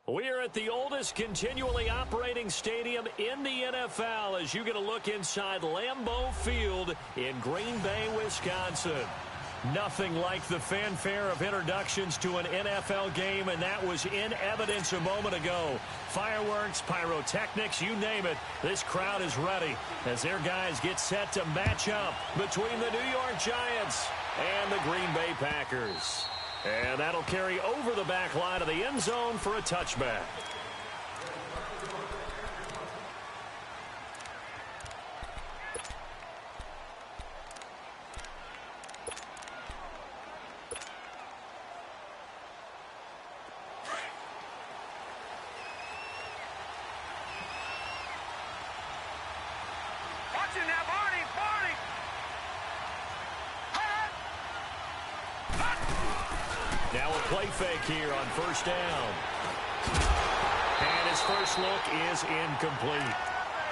We're at the oldest continually operating stadium in the NFL as you get a look inside Lambeau Field in Green Bay, Wisconsin. Nothing like the fanfare of introductions to an NFL game, and that was in evidence a moment ago. Fireworks, pyrotechnics, you name it. This crowd is ready as their guys get set to match up between the New York Giants and the Green Bay Packers. And that'll carry over the back line of the end zone for a touchback. Watching that, Barney! Now a play fake here on first down. And his first look is incomplete.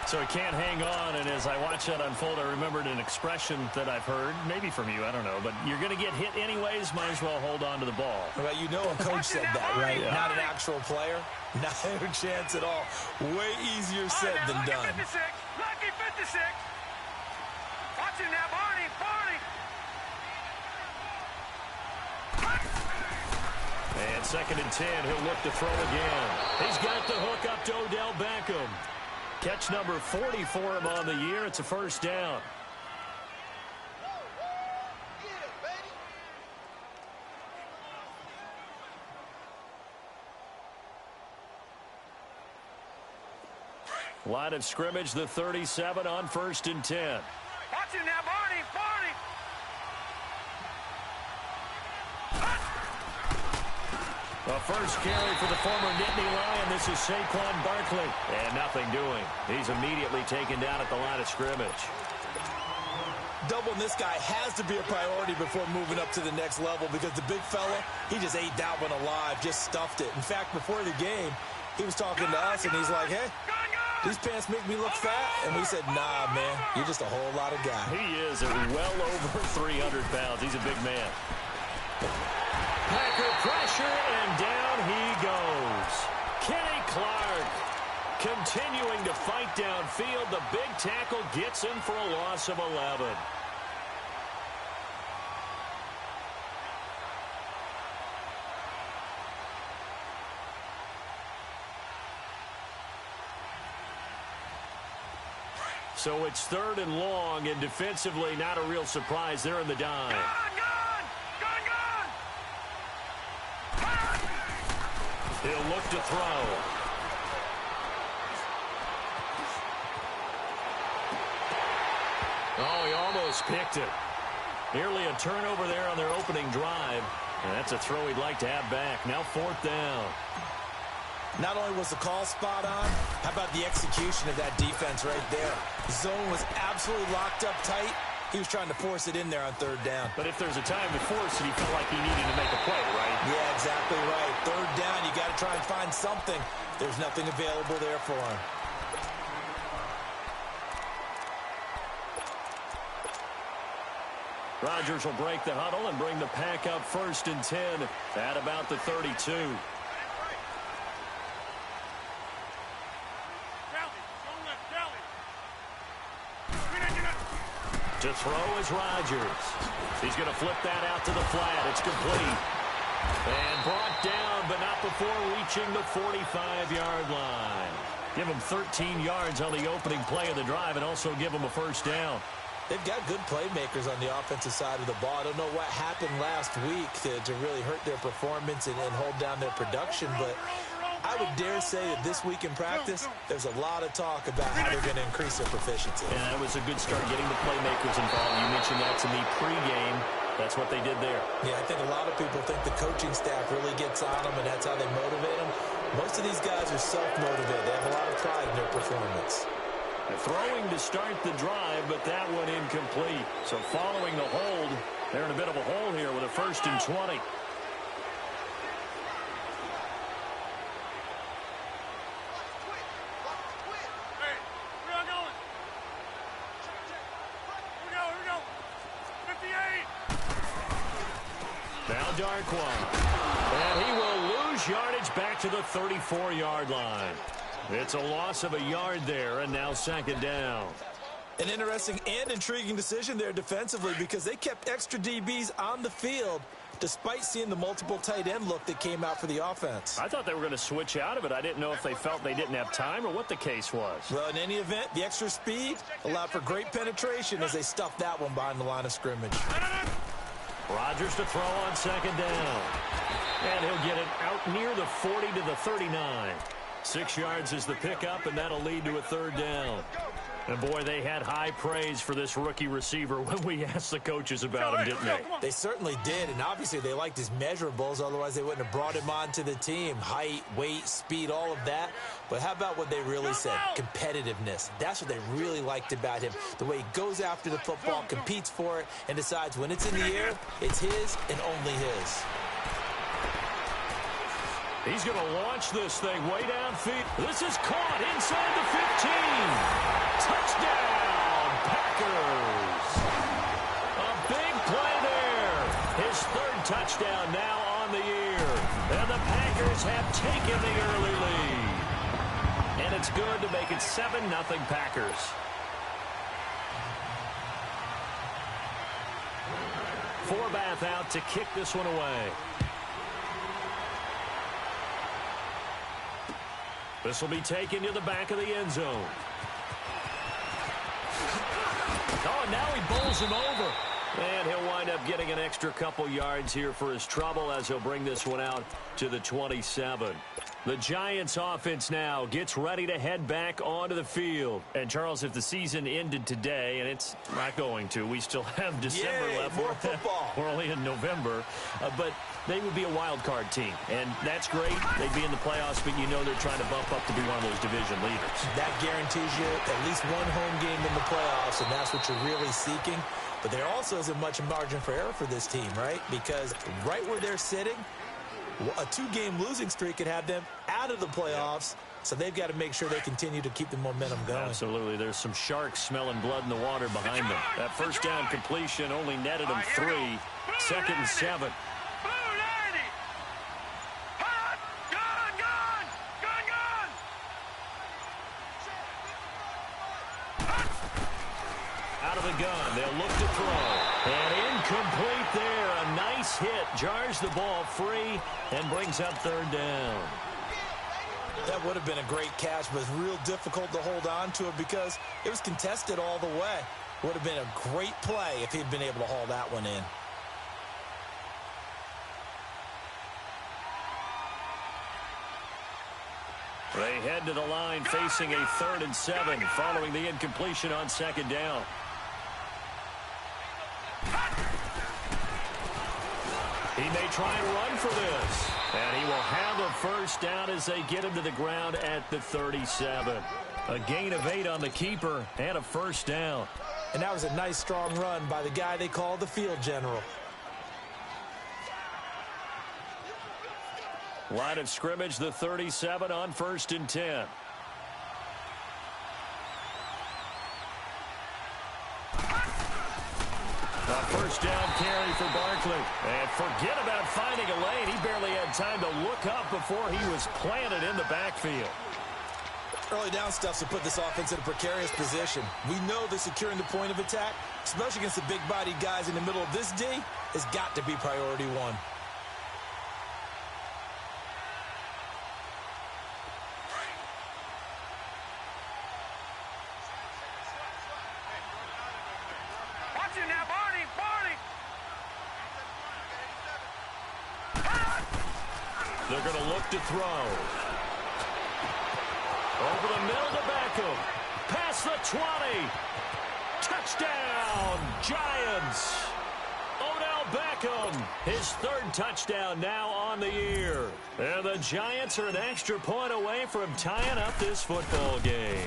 So he can't hang on, and as I watch that unfold, I remembered an expression that I've heard, maybe from you, I don't know, but you're going to get hit anyways, might as well hold on to the ball. Well, you know a coach said that, right? Yeah. Not an actual player. Not a chance at all. Way easier said than done. Lucky 56! Watching that, Barney! And 2nd and 10, he'll look to throw again. He's got the hook up to Odell Beckham. Catch number 40 for him on the year. It's a first down. Line of scrimmage, the 37 on 1st and 10. Watching that, Barney! A first carry for the former Nittany Lion. This is Saquon Barkley. And nothing doing. He's immediately taken down at the line of scrimmage. Doubling this guy has to be a priority before moving up to the next level because the big fella, he just ate that one alive, just stuffed it. In fact, before the game, he was talking to us, and he's like, hey, these pants make me look fat. And we said, nah, man, you're just a whole lot of guy. He is at well over 300 pounds. He's a big man. Packer pressure, and down he goes. Kenny Clark continuing to fight downfield. The big tackle gets him for a loss of 11. So it's 3rd and long, and defensively not a real surprise. They're in the dime. He'll look to throw. Oh, he almost picked it. Nearly a turnover there on their opening drive. And that's a throw he'd like to have back. Now 4th down. Not only was the call spot on, how about the execution of that defense right there? The zone was absolutely locked up tight. He was trying to force it in there on 3rd down. But if there's a time to force it, he felt like he needed to make a play, right? Yeah, exactly right. 3rd down, you got to try and find something. There's nothing available there for him. Rodgers will break the huddle and bring the pack up 1st and 10 at about the 32. To throw is Rodgers. He's going to flip that out to the flat. It's complete. And brought down, but not before reaching the 45-yard line. Give him 13 yards on the opening play of the drive and also give him a first down. They've got good playmakers on the offensive side of the ball. I don't know what happened last week to really hurt their performance and hold down their production, but I would dare say that this week in practice, there's a lot of talk about how they're going to increase their proficiency. And that was a good start getting the playmakers involved. You mentioned that to me pregame. That's what they did there. Yeah, I think a lot of people think the coaching staff really gets on them, and that's how they motivate them. Most of these guys are self-motivated. They have a lot of pride in their performance. Throwing to start the drive, but that one incomplete. So following the hold, they're in a bit of a hole here with a 1st and 20. Now Darquan. And he will lose lose yardage back to the 34-yard line. It's a loss of a yard there, and now second down. An interesting and intriguing decision there defensively because they kept extra DBs on the field despite seeing the multiple tight end look that came out for the offense. I thought they were going to switch out of it. I didn't know if they felt they didn't have time or what the case was. Well, in any event, the extra speed allowed for great penetration as they stuffed that one behind the line of scrimmage. Rodgers to throw on second down. And he'll get it out near the 40 to the 39. 6 yards is the pickup, and that'll lead to a third down. And, boy, they had high praise for this rookie receiver when we asked the coaches about him, didn't they? They certainly did, and obviously they liked his measurables. Otherwise, they wouldn't have brought him onto the team. Height, weight, speed, all of that. But how about what they really said? Competitiveness. That's what they really liked about him. The way he goes after the football, competes for it, and decides when it's in the air, it's his and only his. He's going to launch this thing way downfield. This is caught inside the 15. Touchdown, Packers. A big play there. His third touchdown now on the year. And the Packers have taken the early lead. And it's good to make it 7-0 Packers. Forbath out to kick this one away. This will be taken to the back of the end zone. Oh, and now he bowls him over. And he'll wind up getting an extra couple yards here for his trouble as he'll bring this one out to the 27. The Giants offense now gets ready to head back onto the field. And, Charles, if the season ended today, and it's not going to, we still have December left. More football. We're only in November. But they would be a wild card team. And that's great. They'd be in the playoffs, but you know they're trying to bump up to be one of those division leaders. That guarantees you at least one home game in the playoffs, and that's what you're really seeking. But there also isn't much margin for error for this team, right? Because right where they're sitting, a 2-game losing streak could have them out of the playoffs, so they've got to make sure they continue to keep the momentum going. Absolutely. There's some sharks smelling blood in the water behind them. That first down completion only netted them 3. 2nd and 7. Out of the gun, they'll look to throw. And incomplete there. A nice hit. Jars the ball free and brings up third down. That would have been a great catch, but it's real difficult to hold on to it because it was contested all the way. Would have been a great play if he'd been able to haul that one in. They head to the line facing a 3rd and 7 following the incompletion on second down. He may try and run for this. And he will have a first down as they get him to the ground at the 37. A gain of 8 on the keeper and a first down. And that was a nice, strong run by the guy they call the field general. Line of scrimmage, the 37 on 1st and 10. A first down carry for Barkley. And forget about finding a lane. He barely had time to look up before he was planted in the backfield. Early down stuff to put this offense in a precarious position. We know that securing the point of attack, especially against the big-bodied guys in the middle of this D, has got to be priority 1. They're going to look to throw. Over the middle to Beckham. Past the 20. Touchdown, Giants. Odell Beckham, his 3rd touchdown now on the year. And the Giants are an extra point away from tying up this football game.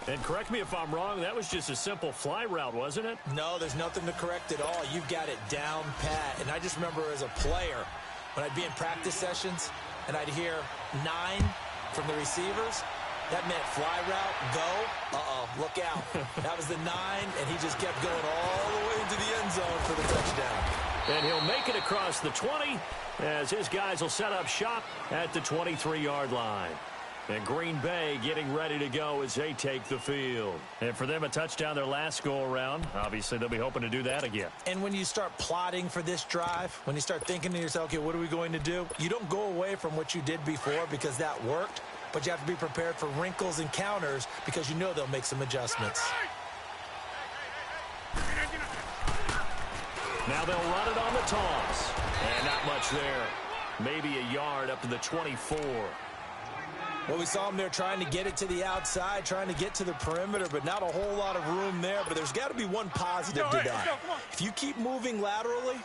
And correct me if I'm wrong, that was just a simple fly route, wasn't it? No, there's nothing to correct at all. You've got it down pat. And I just remember as a player, when I'd be in practice sessions and I'd hear 9 from the receivers, that meant fly route, go, look out. That was the 9, and he just kept going all the way into the end zone for the touchdown. And he'll make it across the 20 as his guys will set up shop at the 23-yard line. And Green Bay getting ready to go as they take the field. And for them, a touchdown their last go-around. Obviously, they'll be hoping to do that again. And when you start plotting for this drive, when you start thinking to yourself, okay, what are we going to do? You don't go away from what you did before because that worked, but you have to be prepared for wrinkles and counters because you know they'll make some adjustments. Now they'll run it on the toss. And not much there. Maybe a yard up to the 24. Well, we saw him there trying to get it to the outside, trying to get to the perimeter, but not a whole lot of room there. But there's got to be one positive to that. If you keep moving laterally,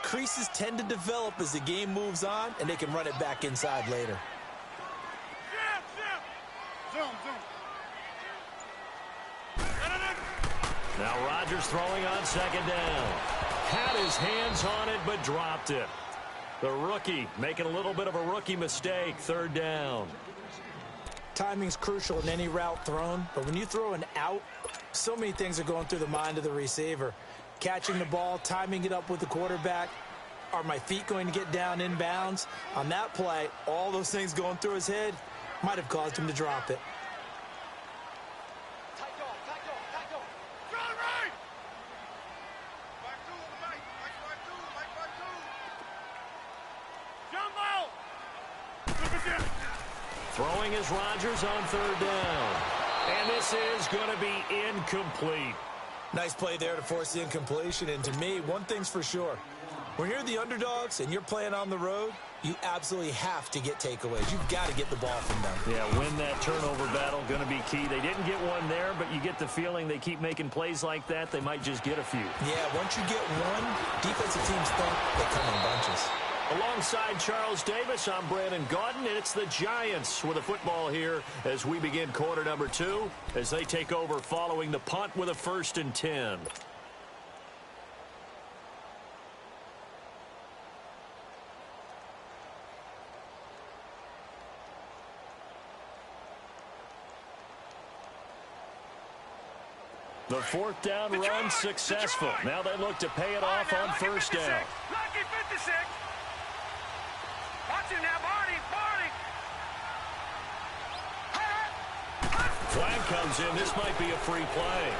creases tend to develop as the game moves on, and they can run it back inside later. Now Rodgers throwing on second down. Had his hands on it, but dropped it. The rookie making a little bit of a rookie mistake, third down. Timing's crucial in any route thrown, but when you throw an out, so many things are going through the mind of the receiver. Catching the ball, timing it up with the quarterback. Are my feet going to get down inbounds? On that play, all those things going through his head might have caused him to drop it. Throwing is Rodgers on third down. And this is going to be incomplete. Nice play there to force the incompletion. And to me, one thing's for sure. When you're the underdogs and you're playing on the road, you absolutely have to get takeaways. You've got to get the ball from them. Yeah, win that turnover battle, going to be key. They didn't get one there, but you get the feeling they keep making plays like that, they might just get a few. Yeah, once you get one, defensive teams think they come in bunches. Alongside Charles Davis, I'm Brandon Gaudin, and it's the Giants with a football here as we begin quarter number 2 as they take over following the punt with a 1st and 10. The 4th down run successful. Now they look to pay it off on 1st down. Lucky 56. Watch him now, Barney. Flag comes in. This might be a free play.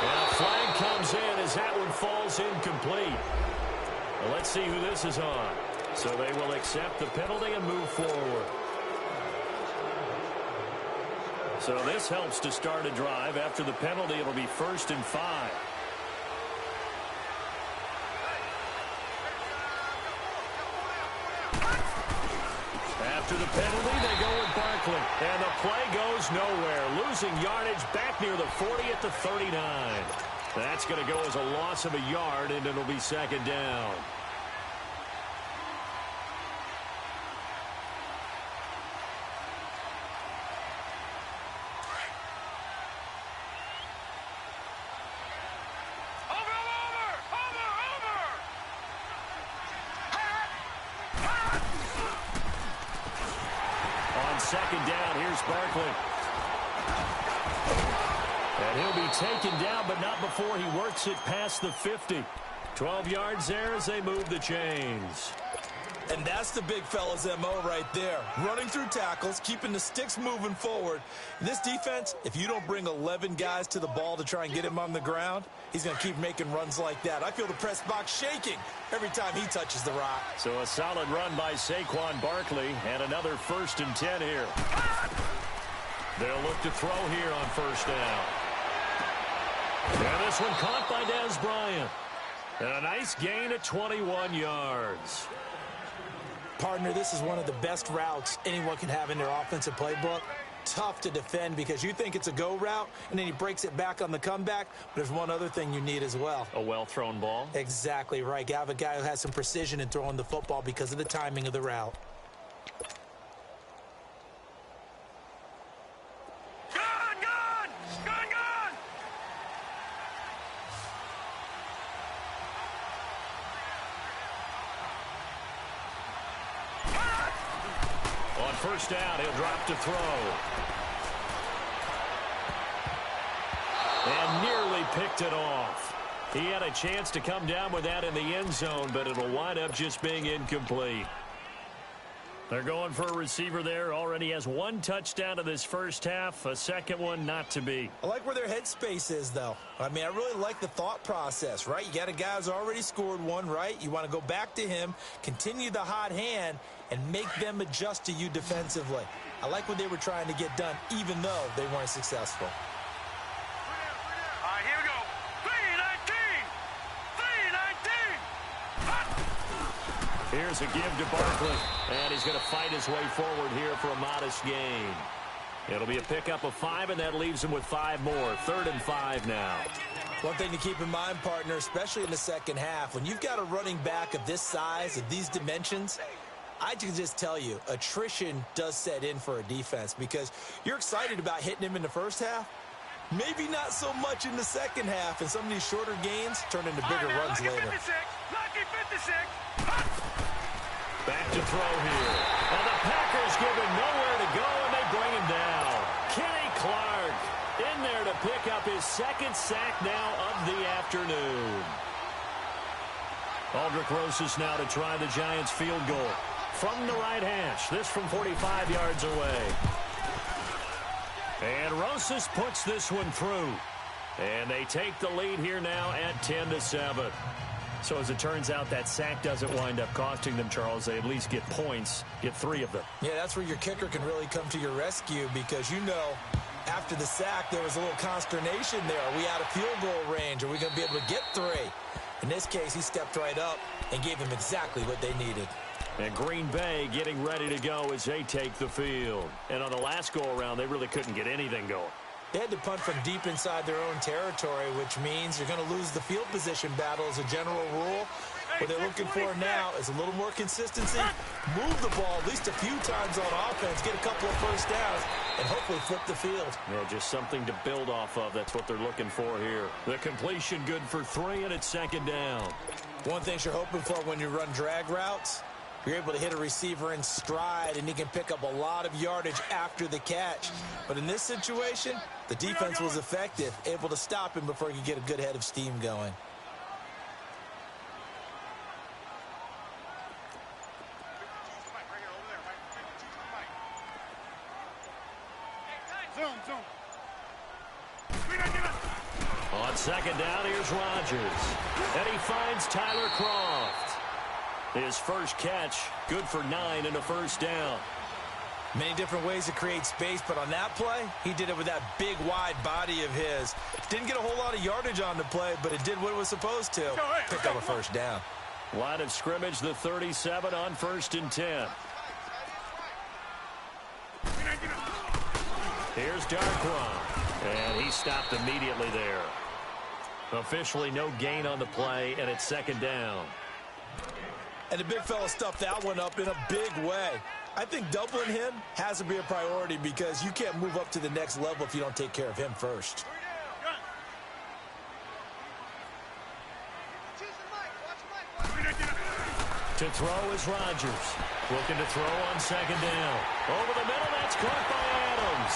And a flag comes in as that one falls incomplete. Well, let's see who this is on. So they will accept the penalty and move forward. So this helps to start a drive. After the penalty, it'll be 1st and 5. After the penalty, they go with Barkley. And the play goes nowhere. Losing yardage back near the 40 at the 39. That's going to go as a loss of a yard, and it'll be 2nd down. Second down, here's Barkley. And he'll be taken down, but not before he works it past the 50. 12 yards there as they move the chains. And that's the big fella's MO right there. Running through tackles, keeping the sticks moving forward. In this defense, if you don't bring 11 guys to the ball to try and get him on the ground, he's going to keep making runs like that. I feel the press box shaking every time he touches the rock. So a solid run by Saquon Barkley and another 1st and 10 here. They'll look to throw here on 1st down. And this one caught by Dez Bryant. And a nice gain of 21 yards. Partner, this is one of the best routes anyone can have in their offensive playbook. Tough to defend because you think it's a go route, and then he breaks it back on the comeback. But there's one other thing you need as well. A well-thrown ball? Exactly right. You have a guy who has some precision in throwing the football because of the timing of the route. On 1st down, he'll drop to throw. And nearly picked it off. He had a chance to come down with that in the end zone, but it'll wind up just being incomplete. They're going for a receiver there. Already has one touchdown in this first half. A second one not to be. I like where their headspace is, though. I mean, I really like the thought process, right? You got a guy who's already scored one, right? You want to go back to him, continue the hot hand, and make them adjust to you defensively. I like what they were trying to get done, even though they weren't successful. All right, here we go. 3-19. 3-19. Here's a give to Barkley, and he's going to fight his way forward here for a modest gain. It'll be a pickup of 5, and that leaves him with 5 more. 3rd and 5 now. One thing to keep in mind, partner, especially in the second half, when you've got a running back of this size, of these dimensions, I can just tell you, attrition does set in for a defense because you're excited about hitting him in the first half. Maybe not so much in the second half, and some of these shorter gains turn into bigger runs later. Lucky 56. Back to throw here. And the Packers give him nowhere to go, and they bring him down. Kenny Clark in there to pick up his 2nd sack now of the afternoon. Aldrick Rosas now to try the Giants field goal from the right hash. This from 45 yards away. And Rosas puts this one through. And they take the lead here now at 10-7. So as it turns out, that sack doesn't wind up costing them, Charles. They at least get points, get 3 of them. Yeah, that's where your kicker can really come to your rescue because, you know, after the sack, there was a little consternation there. Are we out of field goal range? Are we going to be able to get 3? In this case, he stepped right up and gave them exactly what they needed. And Green Bay getting ready to go as they take the field. And on the last go-around, they really couldn't get anything going. They had to punt from deep inside their own territory, which means you're going to lose the field position battle as a general rule. What they're looking for now is a little more consistency, move the ball at least a few times on offense, get a couple of first downs, and hopefully flip the field. Yeah, just something to build off of. That's what they're looking for here. The completion good for 3, and it's 2nd down. One thing you're hoping for when you run drag routes, you're able to hit a receiver in stride, and he can pick up a lot of yardage after the catch. But in this situation, the defense was effective, able to stop him before he could get a good head of steam going. On 2nd down, here's Rodgers. And he finds Tyler Kroft. His first catch, good for 9 and a first down. Many different ways to create space, but on that play, he did it with that big, wide body of his. Didn't get a whole lot of yardage on the play, but it did what it was supposed to. Pick up a first down. Line of scrimmage, the 37 on 1st and 10. Here's Darquan, and he stopped immediately there. Officially no gain on the play, and it's 2nd down. And the big fella stuffed that one up in a big way. I think doubling him has to be a priority because you can't move up to the next level if you don't take care of him first. To throw is Rodgers. Looking to throw on 2nd down. Over the middle, that's caught by Adams.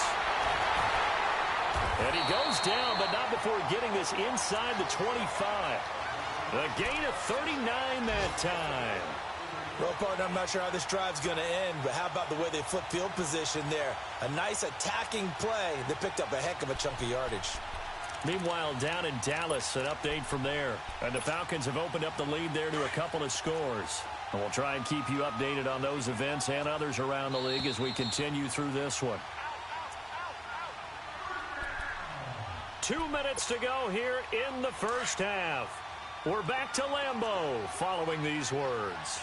And he goes down, but not before getting this inside the 25. A gain of 39 that time. Well, partner, I'm not sure how this drive's going to end, but how about the way they flip field position there? A nice attacking play that picked up a heck of a chunk of yardage. Meanwhile, down in Dallas, an update from there. And the Falcons have opened up the lead there to a couple of scores. And we'll try and keep you updated on those events and others around the league as we continue through this one. 2 minutes to go here in the first half. We're back to Lambeau following these words.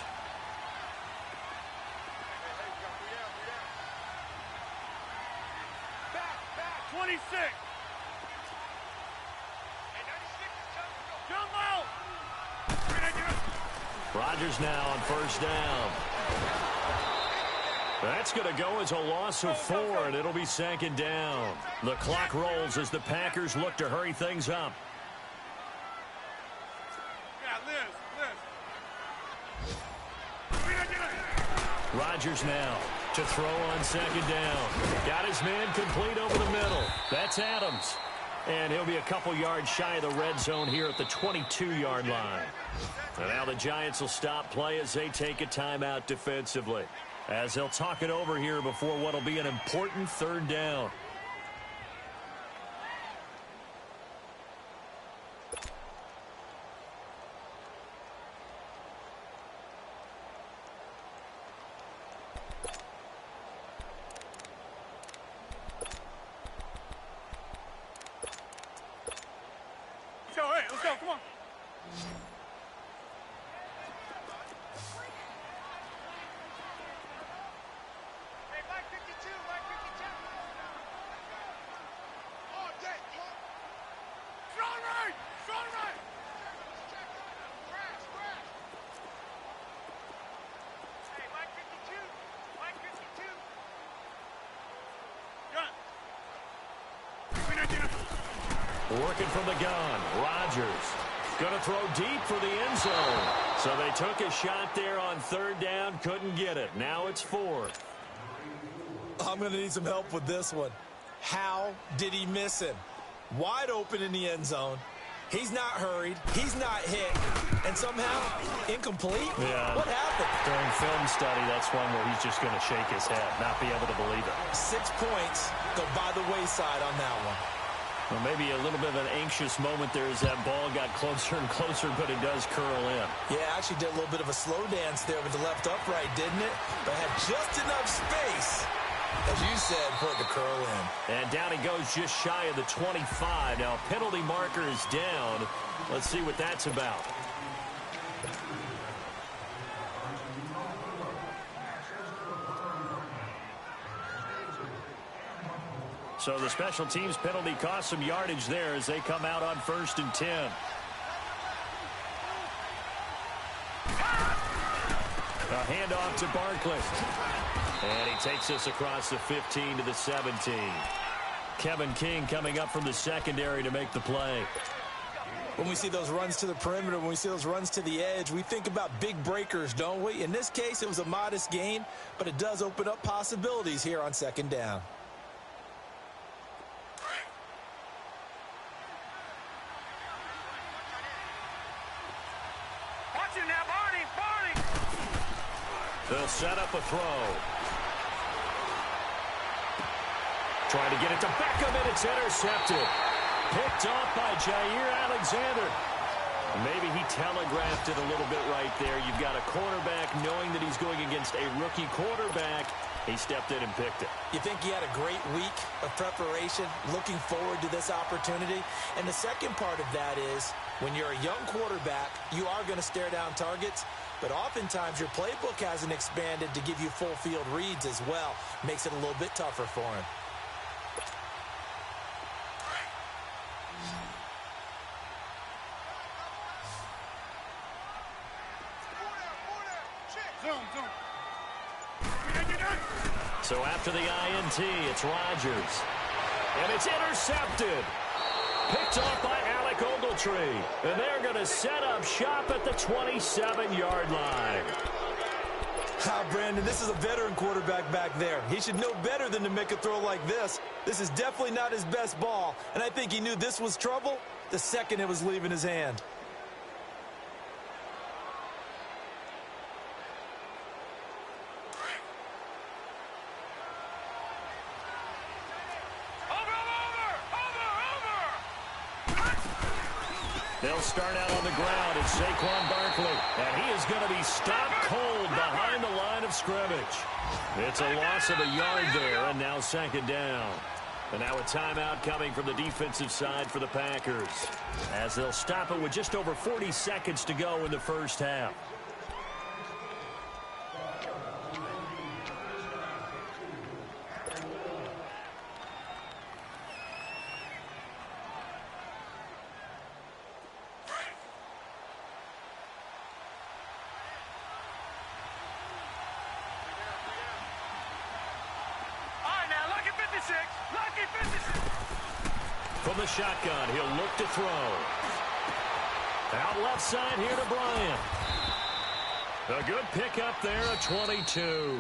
Back, 26. Jump out. Rodgers now on 1st down. That's going to go as a loss of 4, and it'll be 2nd down. The clock rolls as the Packers look to hurry things up. Rodgers now to throw on 2nd down. Got his man complete over the middle. That's Adams. And he'll be a couple yards shy of the red zone here at the 22-yard line. And now the Giants will stop play as they take a timeout defensively, as they'll talk it over here before what will be an important third down. Let's go, come on. Hey, Mike 52, Mike 52. All day, strong right, strong right. Crash, crash. Hey, Mike 52, Mike 52. Gun. Working from the gun, Rodgers going to throw deep for the end zone. So they took a shot there on third down, couldn't get it. Now it's fourth. I'm going to need some help with this one. How did he miss him? Wide open in the end zone. He's not hurried. He's not hit. And somehow, incomplete? Yeah. What happened? During film study, that's one where he's just going to shake his head, not be able to believe it. 6 points go by the wayside on that one. Well, maybe a little bit of an anxious moment there as that ball got closer and closer, but it does curl in. Yeah, actually did a little bit of a slow dance there with the left upright, didn't it? But had just enough space, as you said, for it to curl in. And down he goes just shy of the 25. Now, penalty marker is down. Let's see what that's about. So the special teams penalty cost some yardage there as they come out on 1st and 10. A handoff to Barkley. And he takes us across the 15 to the 17. Kevin King coming up from the secondary to make the play. When we see those runs to the perimeter, when we see those runs to the edge, we think about big breakers, don't we? In this case, it was a modest gain, but it does open up possibilities here on 2nd down. They'll set up a throw. Trying to get it to Beckham, and it's intercepted. Picked off by Jair Alexander. Maybe he telegraphed it a little bit right there. You've got a cornerback knowing that he's going against a rookie quarterback. He stepped in and picked it. You think he had a great week of preparation, looking forward to this opportunity? And the second part of that is, when you're a young quarterback, you are going to stare down targets, but oftentimes your playbook hasn't expanded to give you full field reads as well. Makes it a little bit tougher for him. So after the INT, it's Rodgers. And it's intercepted. Picked off by Alec Ogletree. And they're going to set up shop at the 27-yard line. Brandon, this is a veteran quarterback back there. He should know better than to make a throw like this. This is definitely not his best ball. And I think he knew this was trouble the second it was leaving his hand. They'll start out on the ground. It's Saquon Barkley. And he is going to be stopped cold behind the line of scrimmage. It's a loss of a yard there, and now 2nd down. And now a timeout coming from the defensive side for the Packers, as they'll stop it with just over 40 seconds to go in the first half. From the shotgun, he'll look to throw. Out left side here to Bryant. A good pickup there at 22.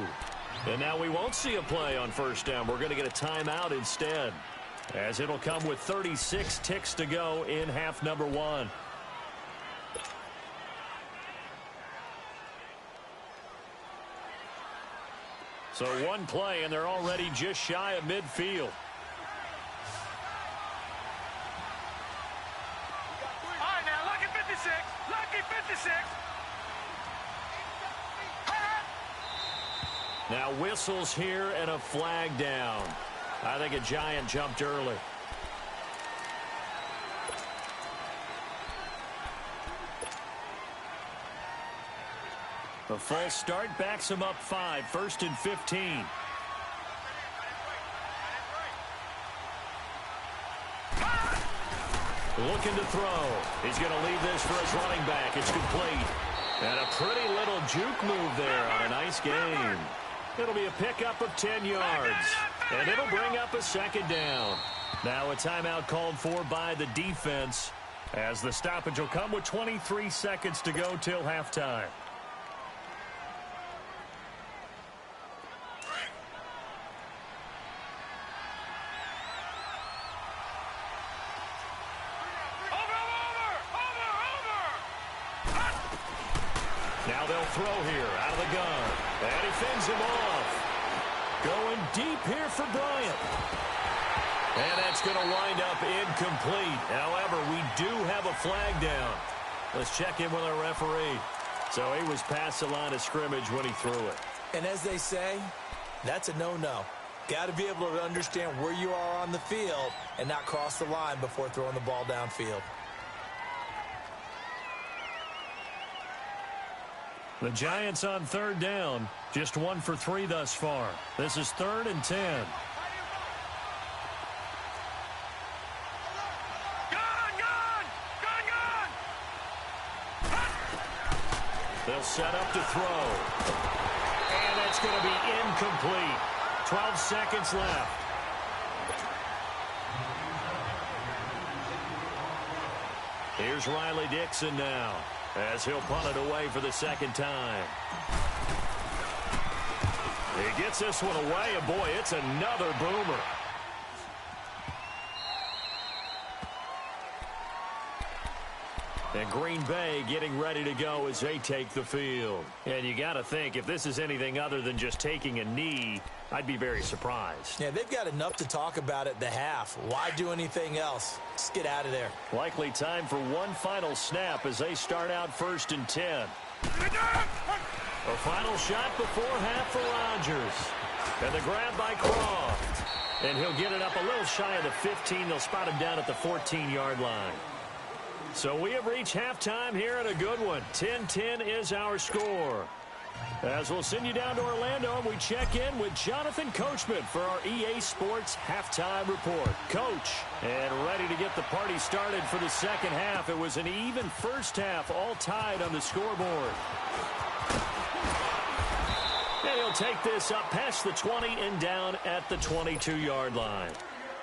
And now we won't see a play on 1st down. We're going to get a timeout instead. as it'll come with 36 ticks to go in half number one. So one play, and they're already just shy of midfield. All right, now, lucky 56. Lucky 56. Now whistles here and a flag down. I think a Giant jumped early. A false start backs him up 5, 1st and 15. Looking to throw. He's going to leave this for his running back. It's complete. And a pretty little juke move there on a nice game. It'll be a pickup of 10 yards. And it'll bring up a second down. Now a timeout called for by the defense, as the stoppage will come with 23 seconds to go till halftime. Now they'll throw here out of the gun. And he fends him off. Going deep here for Bryant. And that's going to wind up incomplete. However, we do have a flag down. Let's check in with our referee. So he was past the line of scrimmage when he threw it. And as they say, that's a no-no. Got to be able to understand where you are on the field and not cross the line before throwing the ball downfield. The Giants on third down, just 1 for 3 thus far. This is 3rd and 10. They'll set up to throw. And that's going to be incomplete. 12 seconds left. Here's Riley Dixon now, as he'll punt it away for the second time. He gets this one away, and boy, it's another boomer. And Green Bay getting ready to go as they take the field. And you got to think, if this is anything other than just taking a knee, I'd be very surprised. Yeah, they've got enough to talk about at the half. Why do anything else? Just get out of there. Likely time for one final snap as they start out 1st and 10. A final shot before half for Rodgers. And the grab by Croft. And he'll get it up a little shy of the 15. They'll spot him down at the 14-yard line. So we have reached halftime here at a good one. 10-10 is our score. As we'll send you down to Orlando, and we check in with Jonathan Coachman for our EA Sports Halftime Report. Coach, and ready to get the party started for the second half. It was an even first half, all tied on the scoreboard. And he'll take this up past the 20 and down at the 22-yard line.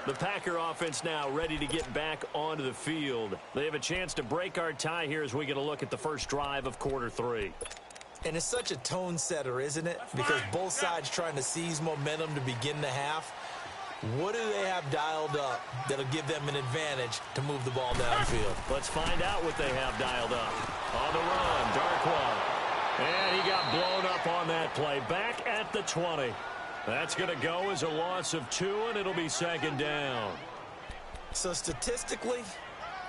The Packer offense now ready to get back onto the field. They have a chance to break our tie here as we get a look at the first drive of quarter 3. And it's such a tone setter, isn't it? Because both sides trying to seize momentum to begin the half. What do they have dialed up that'll give them an advantage to move the ball downfield? Let's find out what they have dialed up. On the run, Darkwa. And he got blown up on that play. Back at the 20. That's going to go as a loss of 2, and it'll be second down. So statistically,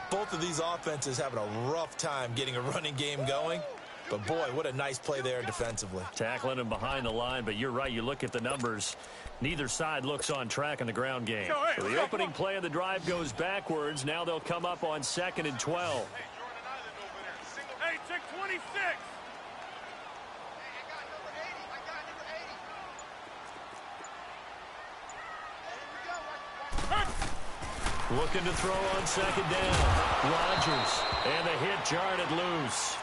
both of these offenses having a rough time getting a running game going. But, boy, what a nice play there defensively. Tackling him behind the line, but you're right. You look at the numbers. Neither side looks on track in the ground game. So the opening play of the drive goes backwards. Now they'll come up on 2nd and 12. Hey, check 26. Looking to throw on second down. Rodgers. And the hit jarred it loose.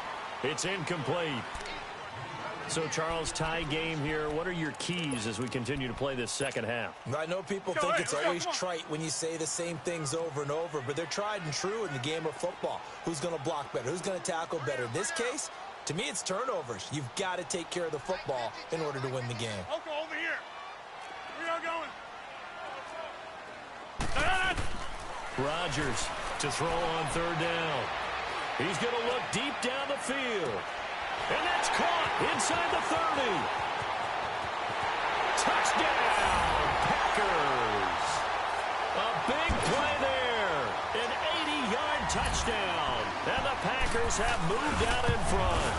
It's incomplete. So, Charles, tie game here. What are your keys as we continue to play this second half? I know people think it's always trite when you say the same things over and over, but they're tried and true in the game of football. Who's going to block better? Who's going to tackle better? In this case, to me, it's turnovers. You've got to take care of the football in order to win the game. Okay, over here. We are going. Rodgers to throw on third down. He's going to look deep down the field. And that's caught inside the 30. Touchdown, Packers. A big play there. An 80-yard touchdown. And the Packers have moved out in front.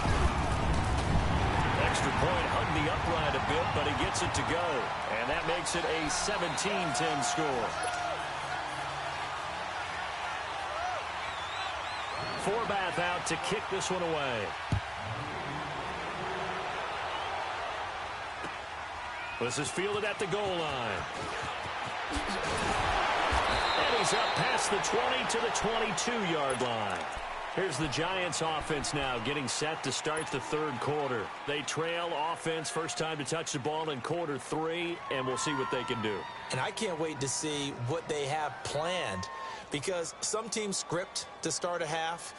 Extra point hugged the upright a bit, but he gets it to go. And that makes it a 17-10 score. Forbath out to kick this one away. This is fielded at the goal line. And he's up past the 20 to the 22-yard line. Here's the Giants offense now getting set to start the third quarter. They trail offense first time to touch the ball in quarter 3, and we'll see what they can do. And I can't wait to see what they have planned, because some teams script to start a half.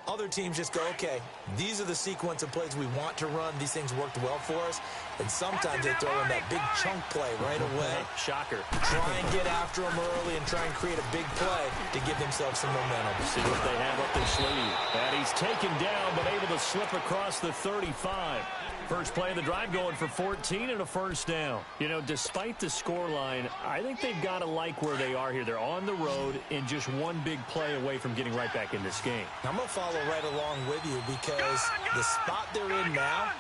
Other teams just go, okay, these are the sequence of plays we want to run. These things worked well for us. And sometimes they throw in that big chunk play right away. Shocker. Try and get after them early and try and create a big play to give themselves some momentum. See what they have up their sleeve. And he's taken down, but able to slip across the 35. First play of the drive going for 14 and a first down. You know, despite the scoreline, I think they've got to like where they are here. They're on the road and just one big play away from getting right back in this game. I'm going to follow right along with you, because the spot they're in now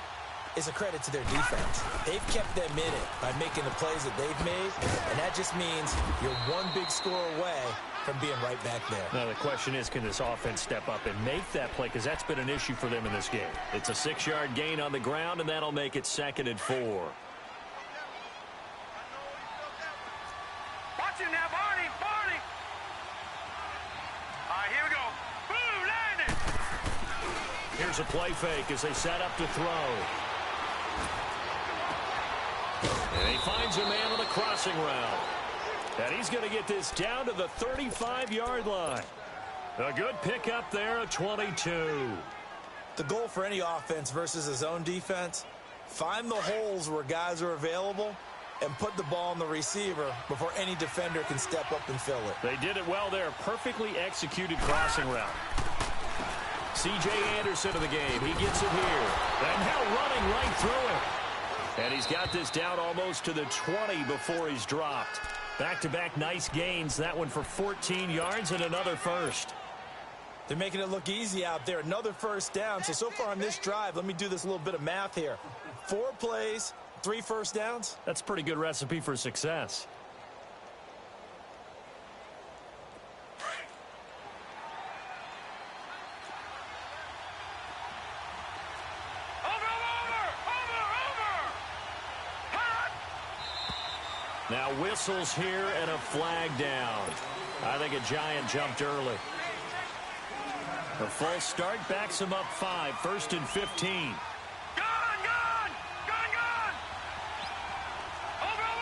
is a credit to their defense. They've kept them in it by making the plays that they've made, and that just means you're one big score away from being right back there. Now the question is, can this offense step up and make that play? Because that's been an issue for them in this game. It's a 6-yard gain on the ground, and that'll make it 2nd and 4. Watch him now, Barney. Barney. All right, here we go. Boom, landed. Here's a play fake as they set up to throw. And he finds a man on the crossing route. And he's going to get this down to the 35-yard line. A good pickup there at 22. The goal for any offense versus a zone defense, find the holes where guys are available and put the ball on the receiver before any defender can step up and fill it. They did it well there. Perfectly executed crossing route. C.J. Anderson of the game. He gets it here. And now running right through it. And he's got this down almost to the 20 before he's dropped. Back-to-back nice gains. That one for 14 yards and another first. They're making it look easy out there. Another first down. So far on this drive, let me do this little bit of math here. 4 plays, 3 first downs. That's a pretty good recipe for success. Now whistles here and a flag down. I think a Giant jumped early. A false start backs him up 5. 1st and 15. Gone, gone, gone, gone. Over.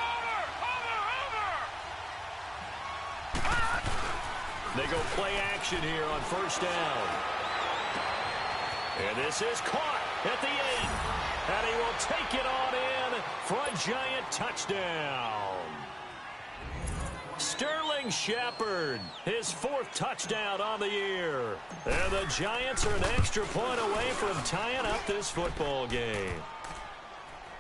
They go play action here on first down. And this is caught at the 8. And he will take it on in for a Giant touchdown. Sterling Shepard, his 4th touchdown on the year. And the Giants are an extra point away from tying up this football game.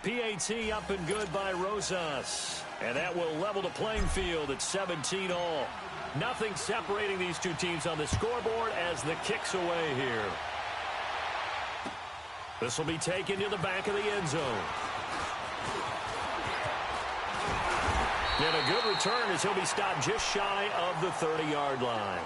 PAT up and good by Rosas. And that will level the playing field at 17 all. Nothing separating these two teams on the scoreboard as the kick's away here. This will be taken to the back of the end zone. And a good return as he'll be stopped just shy of the 30-yard line.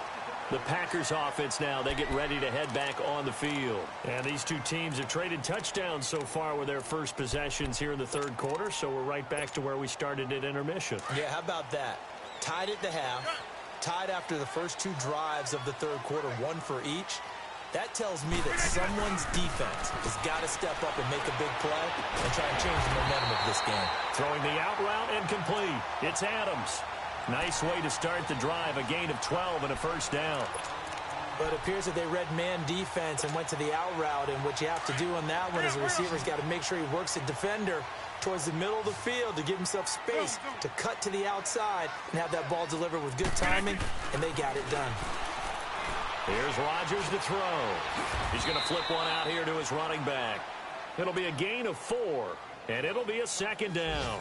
The Packers offense now, they get ready to head back on the field. And these two teams have traded touchdowns so far with their first possessions here in the third quarter, so we're right back to where we started at intermission. Yeah, how about that? Tied at the half, tied after the first 2 drives of the third quarter, 1 for each. That tells me that someone's defense has got to step up and make a big play and try and change the momentum of this game. Throwing the out route incomplete. It's Adams. Nice way to start the drive. A gain of 12 and a first down. But it appears that they read man defense and went to the out route, and what you have to do on that one is the receiver's got to make sure he works the defender towards the middle of the field to give himself space to cut to the outside and have that ball delivered with good timing, and they got it done. Here's Rodgers to throw. He's going to flip one out here to his running back. It'll be a gain of 4, and it'll be a second down.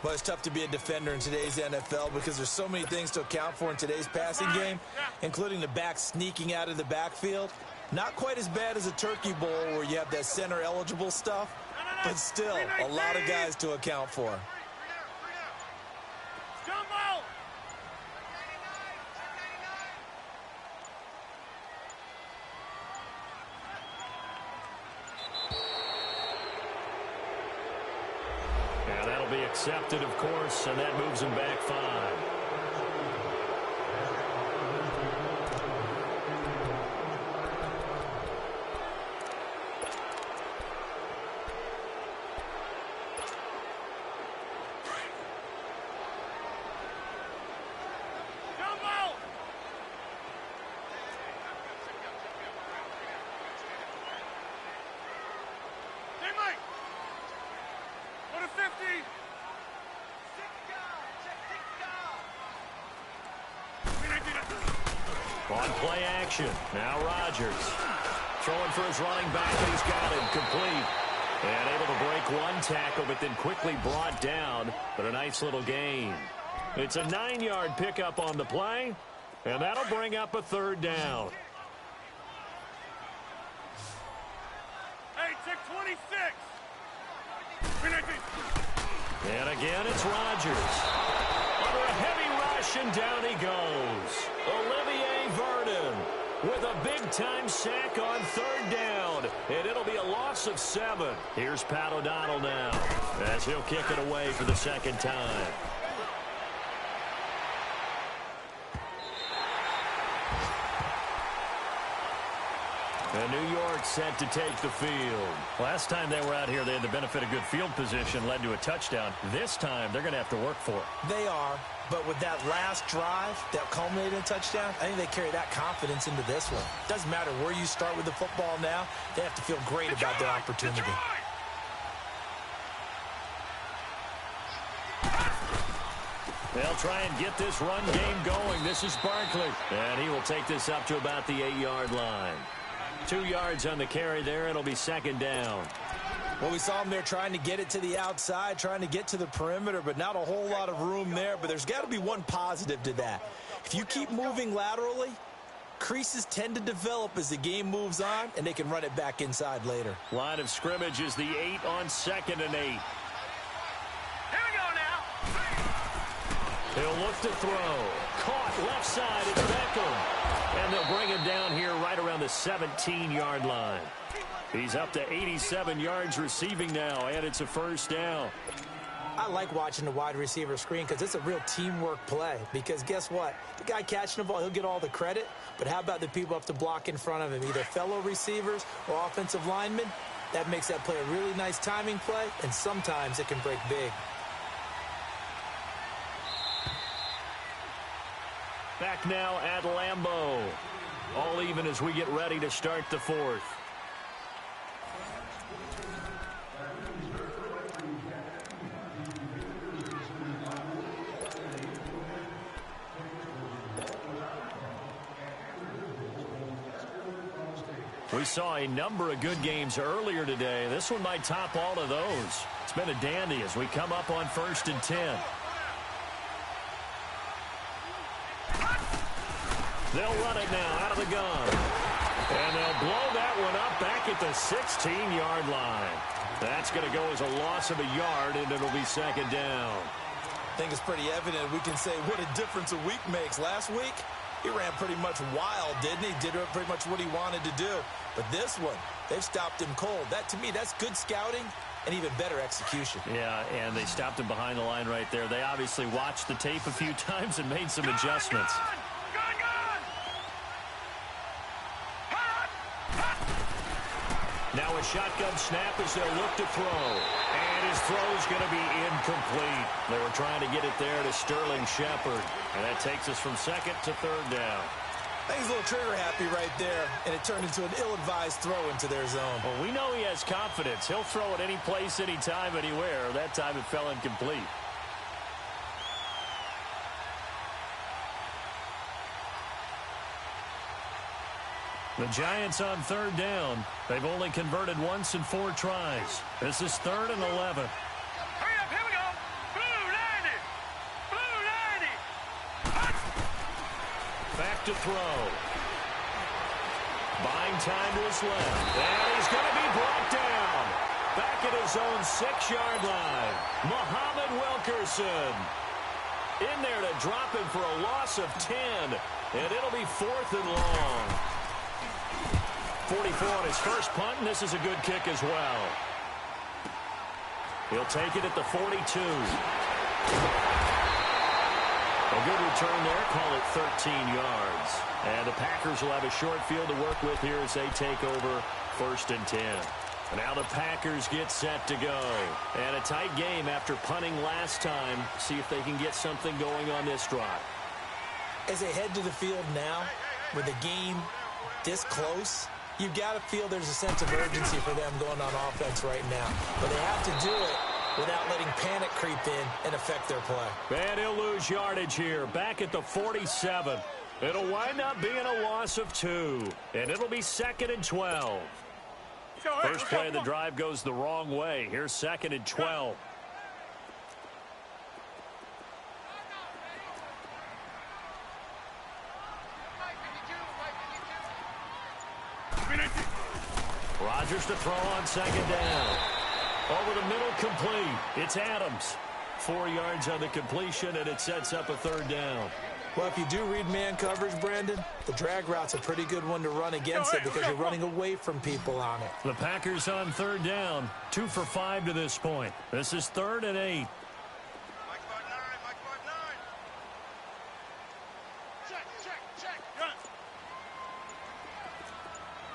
Well, it's tough to be a defender in today's NFL because there's so many things to account for in today's passing game, including the back sneaking out of the backfield. Not quite as bad as a turkey bowl where you have that center-eligible stuff, but still a lot of guys to account for. Be accepted, of course, and that moves him back 5. On play action, now Rodgers. Throwing for his running back, and he's got it complete. And able to break one tackle, but then quickly brought down. But a nice little gain. It's a 9-yard pickup on the play, and that'll bring up a third down. Hey, check 26. And again, it's Rodgers. Under a heavy rush, and down he goes. Olivier Vernon with a big-time sack on third down. And it'll be a loss of 7. Here's Pat O'Donnell now as he'll kick it away for the second time. And New York set to take the field. Last time they were out here, they had the benefit of good field position, led to a touchdown. This time, they're going to have to work for it. They are, but with that last drive that culminated in a touchdown, I think they carry that confidence into this one. Doesn't matter where you start with the football now, they have to feel great about their opportunity. They'll try and get this run game going. This is Barkley, and he will take this up to about the 8-yard line. 2 yards on the carry there. It'll be second down. Well, we saw him there trying to get it to the outside, trying to get to the perimeter, but not a whole lot of room there. But there's got to be one positive to that. If you keep moving laterally, creases tend to develop as the game moves on, and they can run it back inside later. Line of scrimmage is the 8 on 2nd and 8. Here we go now. He'll look to throw. Caught left side. It's Beckham. And they'll bring him down here right around the 17-yard line. He's up to 87 yards receiving now, and it's a first down. I like watching the wide receiver screen because it's a real teamwork play. Because guess what? The guy catching the ball, he'll get all the credit. But how about the people up to block in front of him, either fellow receivers or offensive linemen? That makes that play a really nice timing play, and sometimes it can break big. Back now at Lambeau. All even as we get ready to start the fourth. We saw a number of good games earlier today. This one might top all of those. It's been a dandy as we come up on 1st and 10. They'll run it now out of the gun. And they'll blow that one up back at the 16-yard line. That's going to go as a loss of a yard, and it'll be second down. I think it's pretty evident. We can say what a difference a week makes. Last week, he ran pretty much wild, didn't he? Did pretty much what he wanted to do. But this one, they've stopped him cold. That, to me, that's good scouting and even better execution. Yeah, and they stopped him behind the line right there. They obviously watched the tape a few times and made some adjustments. Now a shotgun snap as they'll look to throw. And his throw's going to be incomplete. They were trying to get it there to Sterling Shepard. And that takes us from second to third down. I think he's a little trigger happy right there, and it turned into an ill-advised throw into their zone. Well, we know he has confidence. He'll throw it any place, anytime, anywhere. That time it fell incomplete. The Giants on third down. They've only converted once in 4 tries. This is 3rd and 11. Hurry up, here we go. Blue 90. Blue 90. Back to throw. Buying time to his left. And he's going to be brought down. Back at his own 6-yard line. Muhammad Wilkerson. In there to drop him for a loss of 10. And it'll be 4th and long. 44 on his first punt, and this is a good kick as well. He'll take it at the 42. A good return there, call it 13 yards. And the Packers will have a short field to work with here as they take over 1st and 10. And now the Packers get set to go. And a tight game after punting last time. See if they can get something going on this drive. As they head to the field now, with the game this close, you've got to feel there's a sense of urgency for them going on offense right now. But they have to do it without letting panic creep in and affect their play. And he'll lose yardage here, back at the 47. It'll wind up being a loss of 2. And it'll be 2nd and 12. First play of the drive goes the wrong way. Here's 2nd and 12. Rodgers to throw on 2nd down. Over the middle, complete. It's Adams. 4 yards on the completion, and it sets up a 3rd down. Well, if you do read man coverage, Brandon, the drag route's a pretty good one to run against it because you're running away from people on it. The Packers on 3rd down. 2 for 5 to this point. This is 3rd and 8. Mike spot 9, Mike spot 9. Check, check, check.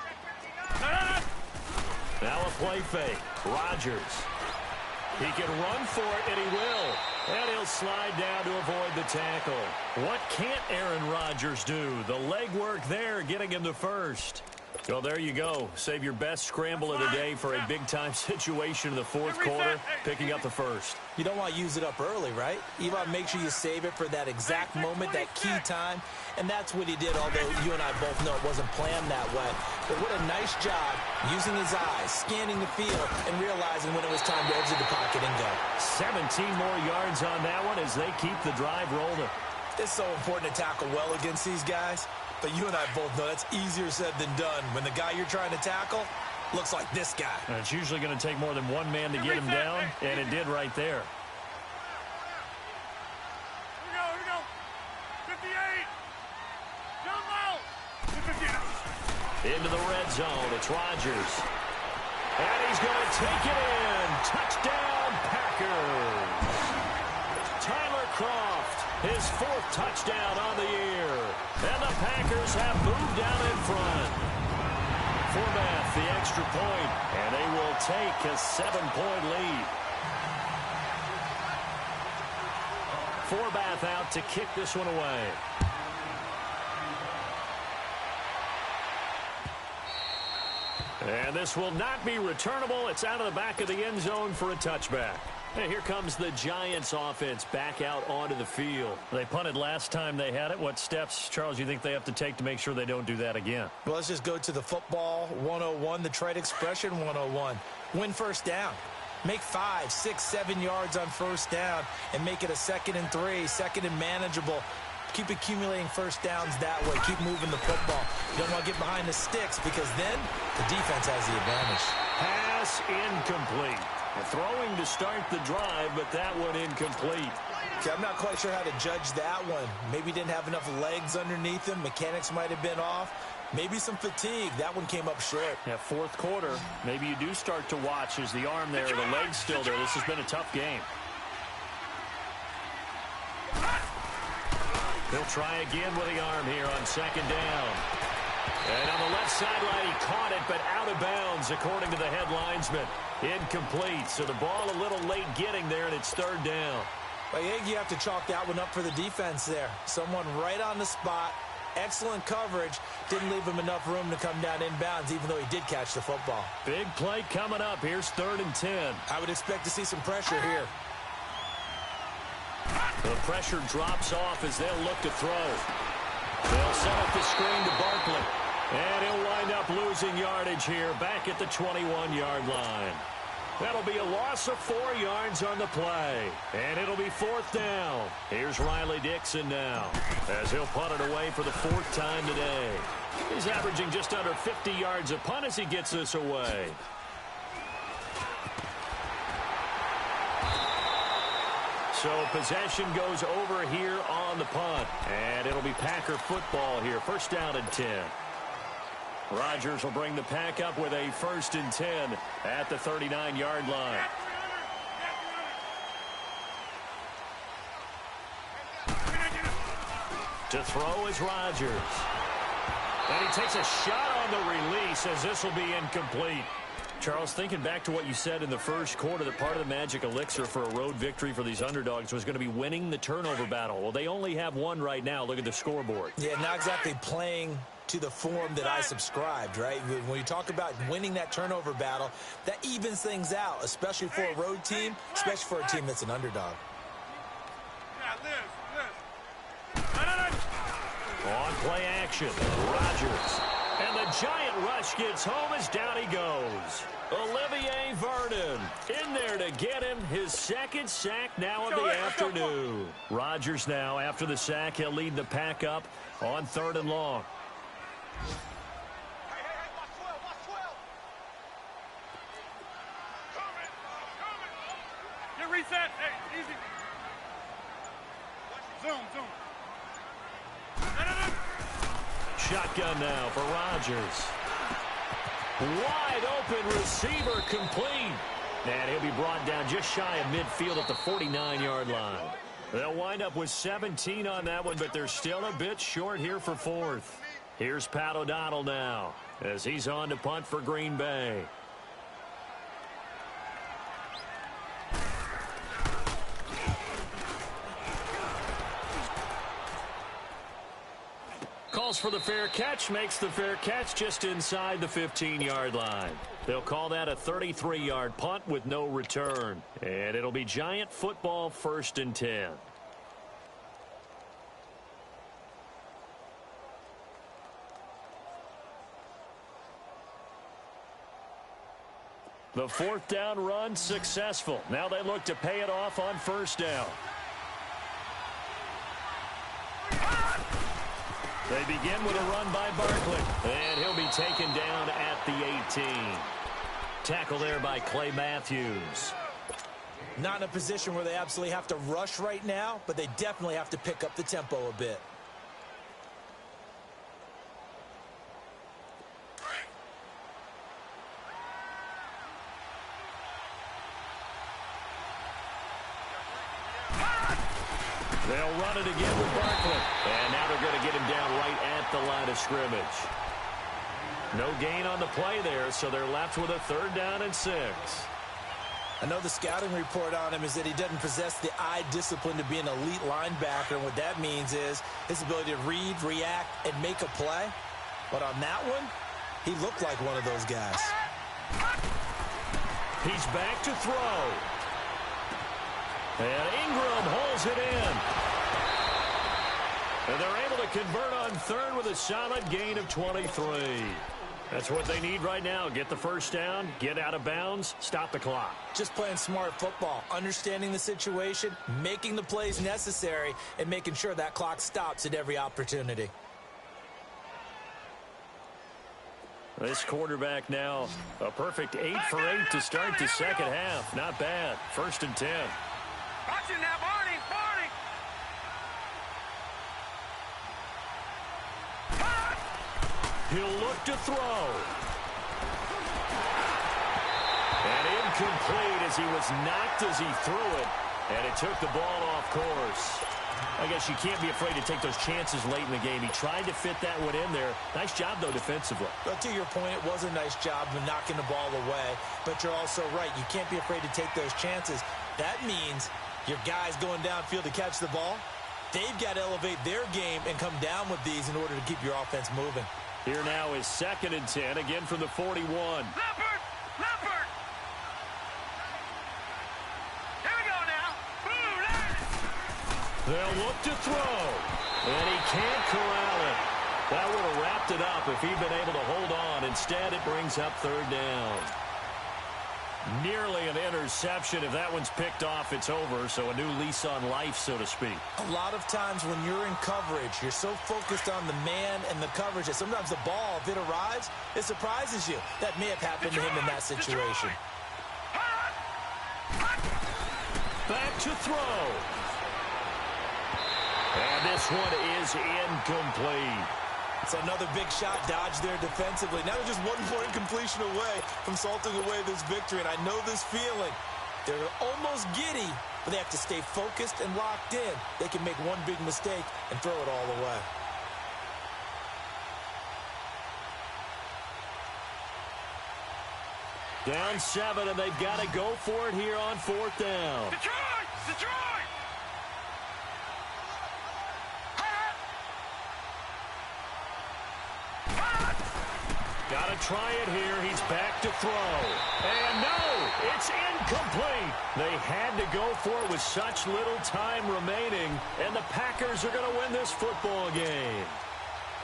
Check 59. Now a play fake. Rodgers. He can run for it, and he will. And he'll slide down to avoid the tackle. What can't Aaron Rodgers do? The legwork there, getting him the first. Well, there you go. Save your best scramble of the day for a big-time situation in the 4th quarter, picking up the first. You don't want to use it up early, right? You want to make sure you save it for that exact moment, that key time. And that's what he did, although you and I both know it wasn't planned that way. But what a nice job using his eyes, scanning the field, and realizing when it was time to exit the pocket and go. 17 more yards on that one as they keep the drive rolling. It's so important to tackle well against these guys. But you and I both know that's easier said than done when the guy you're trying to tackle looks like this guy. And it's usually going to take more than one man to get him down, and it did right there. Here we go. 58. Down low. Into the red zone. It's Rodgers. And he's going to take it in. Touchdown, Packers. Tyler Kroft, his 4th touchdown on the year. And the Packers have moved down in front. Forbath, the extra point, and they will take a 7-point lead. Forbath out to kick this one away. And this will not be returnable. It's out of the back of the end zone for a touchback. And here comes the Giants offense back out onto the field. They punted last time they had it. What steps, Charles, you think they have to take to make sure they don't do that again? Well, let's just go to the football 101, the trade expression 101. Win first down. Make 5, 6, 7 yards on first down and make it a 2nd and 3, 2nd and manageable. Keep accumulating first downs that way. Keep moving the football. You don't want to get behind the sticks because then the defense has the advantage. Pass incomplete. Throwing to start the drive, but that one incomplete. Okay, I'm not quite sure how to judge that one. Maybe didn't have enough legs underneath him. Mechanics might have been off. Maybe some fatigue. That one came up short. Yeah, 4th quarter. Maybe you do start to watch as the arm there, the leg's still there. This has been a tough game. He'll try again with the arm here on 2nd down. And on the left sideline, he caught it, but out of bounds, according to the head linesman. Incomplete, so the ball a little late getting there, and it's 3rd down. I think you have to chalk that one up for the defense there. Someone right on the spot, Excellent coverage. Didn't leave him enough room to come down inbounds, even though he did catch the football. Big play coming up. Here's 3rd and 10. I would expect to see some pressure here. The pressure drops off as they'll look to throw. They'll set up the screen to Barkley. And he'll wind up losing yardage here back at the 21-yard line. That'll be a loss of 4 yards on the play. And it'll be 4th down. Here's Riley Dixon now as he'll punt it away for the 4th time today. He's averaging just under 50 yards a punt as he gets this away. So possession goes over here on the punt. And it'll be Packer football here. 1st down and 10. Rodgers will bring the pack up with a 1st and 10 at the 39-yard line. To throw is Rodgers. And he takes a shot on the release as this will be incomplete. Charles, thinking back to what you said in the first quarter, that part of the magic elixir for a road victory for these underdogs was going to be winning the turnover battle. Well, they only have one right now. Look at the scoreboard. Yeah, not exactly playing to the form that I subscribed, right? When you talk about winning that turnover battle, that evens things out, especially for a road team, especially for a team that's an underdog. On play action, Rodgers. And the giant rush gets home as down he goes. Olivier Vernon in there to get him his 2nd sack now of the afternoon. Rodgers now, after the sack, he'll lead the pack up on 3rd and long. Get reset. Hey, easy. Zoom. Shotgun now for Rodgers. Wide open receiver complete. And he'll be brought down just shy of midfield at the 49-yard line. They'll wind up with 17 on that one, but they're still a bit short here for 4th. Here's Pat O'Donnell now as he's on to punt for Green Bay. Calls for the fair catch, makes the fair catch just inside the 15-yard line. They'll call that a 33-yard punt with no return. And it'll be Giant football, 1st and 10. The 4th down run successful. Now they look to pay it off on 1st down. They begin with a run by Barkley. And he'll be taken down at the 18. Tackle there by Clay Matthews. Not in a position where they absolutely have to rush right now, but they definitely have to pick up the tempo a bit. They'll run it again with Barkley. And now they're going to get him down right at the line of scrimmage. No gain on the play there, so they're left with a 3rd down and 6. I know the scouting report on him is that he doesn't possess the eye discipline to be an elite linebacker, and what that means is his ability to read, react, and make a play. But on that one, he looked like one of those guys. He's back to throw. And Ingram holds it in. And they're able to convert on 3rd with a solid gain of 23. That's what they need right now. Get the 1st down, get out of bounds, stop the clock. Just playing smart football, understanding the situation, making the plays necessary, and making sure that clock stops at every opportunity. This quarterback now a perfect 8 for 8 to start the 2nd half. Not bad. 1st and 10. Watch it now, Barney. He'll look to throw. And incomplete as he was knocked as he threw it. And it took the ball off course. I guess you can't be afraid to take those chances late in the game. He tried to fit that one in there. Nice job, though, defensively. But to your point, it was a nice job of knocking the ball away. But you're also right. You can't be afraid to take those chances. That means your guy's going downfield to catch the ball. They've got to elevate their game and come down with these in order to keep your offense moving. Here now is 2nd and 10, again from the 41. Leopard! Leopard! Here we go now. They'll look to throw, and he can't corral it. That would have wrapped it up if he'd been able to hold on. Instead, it brings up 3rd down. Nearly an interception. If that one's picked off, it's over. So a new lease on life, so to speak. A lot of times when you're in coverage, you're so focused on the man and the coverage that sometimes the ball, if it arrives, it surprises you. That may have happened to him in that situation. Back to throw. And this one is incomplete. It's another big shot dodged there defensively. Now they're just one more incompletion away from salting away this victory. And I know this feeling. They're almost giddy, but they have to stay focused and locked in. They can make one big mistake and throw it all away. Down 7, and they've got to go for it here on 4th down. Detroit! Detroit! Got to try it here. He's back to throw. And no, it's incomplete. They had to go for it with such little time remaining, and the Packers are going to win this football game.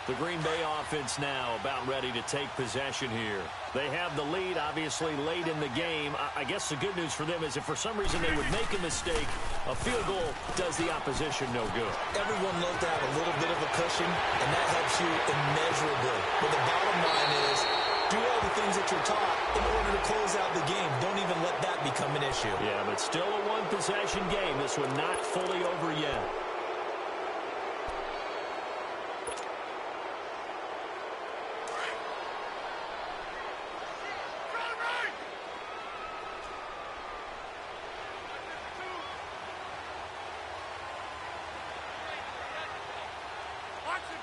The Green Bay offense now about ready to take possession here. They have the lead, obviously, late in the game. I guess the good news for them is if for some reason they would make a mistake, a field goal does the opposition no good. Everyone loves to have a little bit of a cushion, and that helps you immeasurably. But the bottom line is, do all the things that you're taught in order to close out the game. Don't even let that become an issue. Yeah, but still a one-possession game. This one not fully over yet.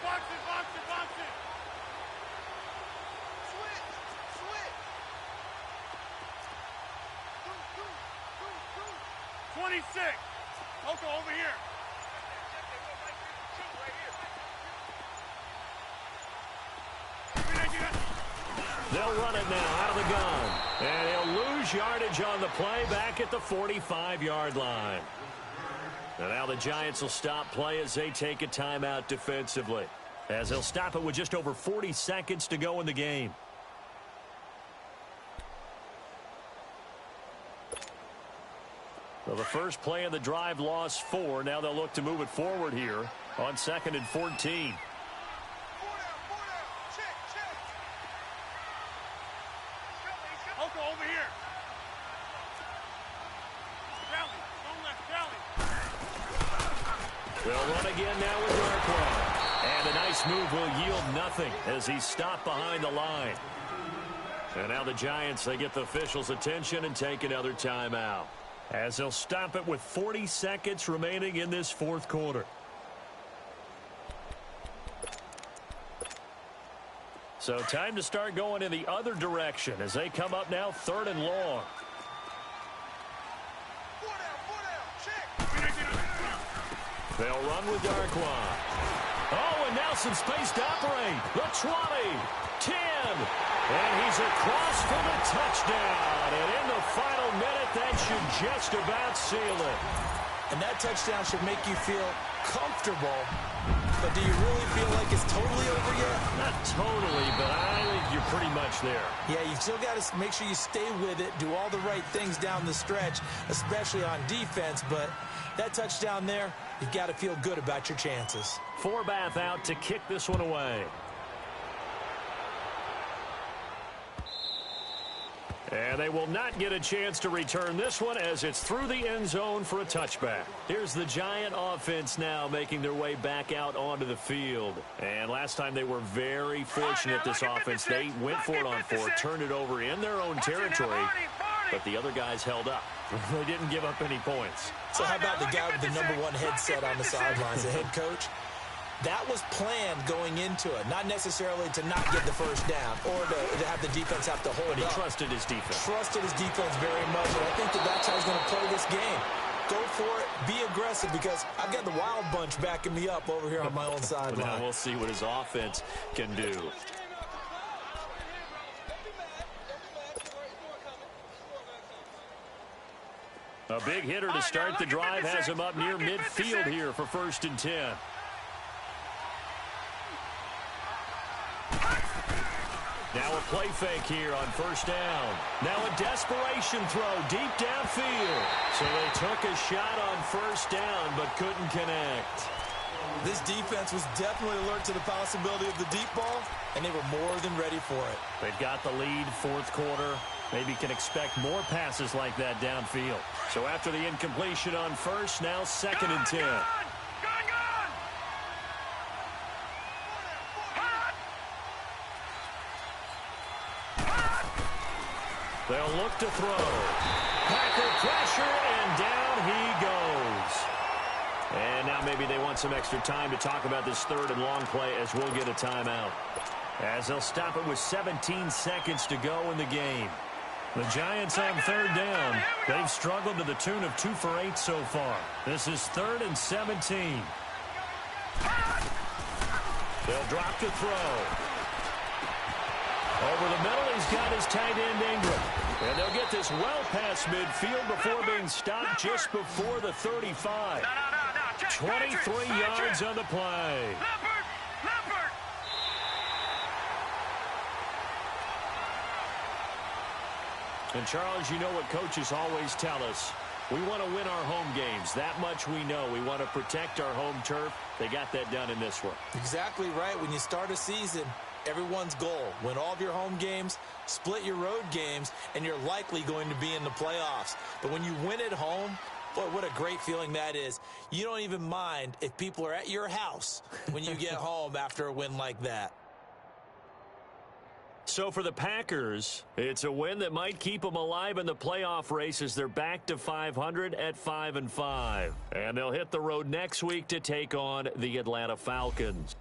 Box it! 26. Coco, over here. They'll run it now out of the gun. And he'll lose yardage on the play back at the 45-yard line. And now the Giants will stop play as they take a timeout defensively. As they'll stop it with just over 40 seconds to go in the game. Well, the first play of the drive lost 4. Now they'll look to move it forward here on 2nd and 14. Check. Coco, over here. Rally. Don't left, rally. They'll run again now with Darkwa. And a nice move will yield nothing as he's stopped behind the line. And now the Giants, they get the officials' attention and take another timeout. As they'll stop it with 40 seconds remaining in this 4th quarter. So time to start going in the other direction as they come up now 3rd and long. They'll run with Darkwa. Oh, and now some space to operate. The 20, 10, and he's across for the touchdown. And in the final minute, that should just about seal it. And that touchdown should make you feel comfortable. But do you really feel like it's totally over yet? Not totally, but I think you're pretty much there. Yeah, you still got to make sure you stay with it, do all the right things down the stretch, especially on defense. But that touchdown there, you've got to feel good about your chances. Forbath out to kick this one away. And they will not get a chance to return this one as it's through the end zone for a touchback. Here's the Giant offense now making their way back out onto the field. And last time they were very fortunate, this offense. They went for it on 4, turned it over in their own territory, but the other guys held up. They didn't give up any points. So how about the guy with the #1 headset on the sidelines, the head coach? That was planned going into it, not necessarily to not get the first down or to have the defense have to hold But he up. trusted his defense. Trusted his defense very much, and I think that's how he's going to play this game. Go for it. Be aggressive because I've got the Wild Bunch backing me up over here on my own sideline. Now we'll see what his offense can do. A big hitter to start the drive has him up near midfield here for 1st and 10. Now a play fake here on 1st down. Now a desperation throw deep downfield. So they took a shot on 1st down but couldn't connect. This defense was definitely alert to the possibility of the deep ball, and they were more than ready for it. They've got the lead, 4th quarter. Maybe can expect more passes like that downfield. So after the incompletion on 1st, now 2nd and 10. They'll look to throw. Packer pressure, and down he goes. And now maybe they want some extra time to talk about this 3rd and long play as we'll get a timeout. As they'll stop it with 17 seconds to go in the game. The Giants on 3rd down. They've struggled to the tune of 2 for 8 so far. This is 3rd and 17. They'll drop to throw. Over the middle, he's got his tight end Ingram. And they'll get this well past midfield before being stopped just before the 35. 23 yards on the play. And, Charles, you know what coaches always tell us. We want to win our home games. That much we know. We want to protect our home turf. They got that done in this one. Exactly right. When you start a season, everyone's goal, win all of your home games, split your road games, and you're likely going to be in the playoffs. But when you win at home, boy, what a great feeling that is. You don't even mind if people are at your house when you get home after a win like that. So for the Packers, it's a win that might keep them alive in the playoff race as they're back to 500 at 5-5. And they'll hit the road next week to take on the Atlanta Falcons.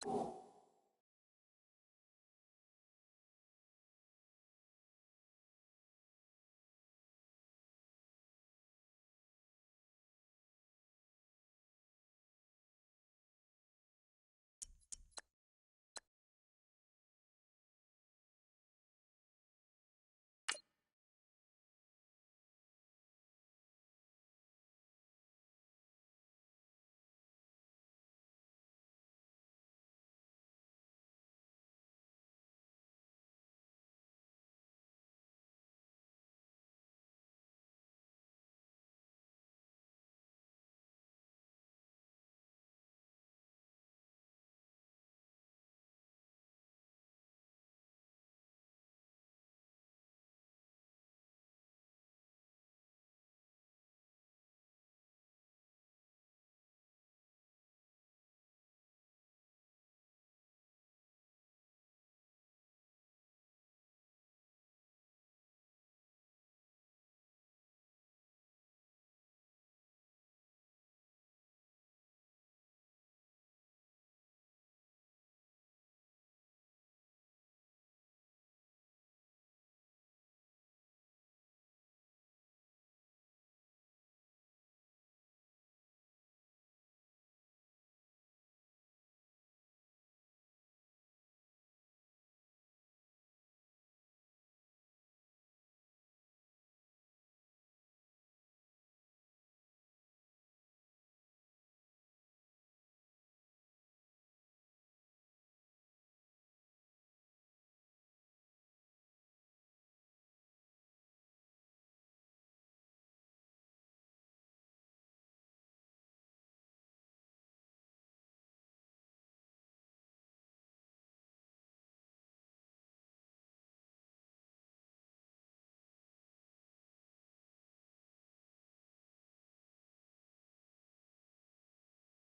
you.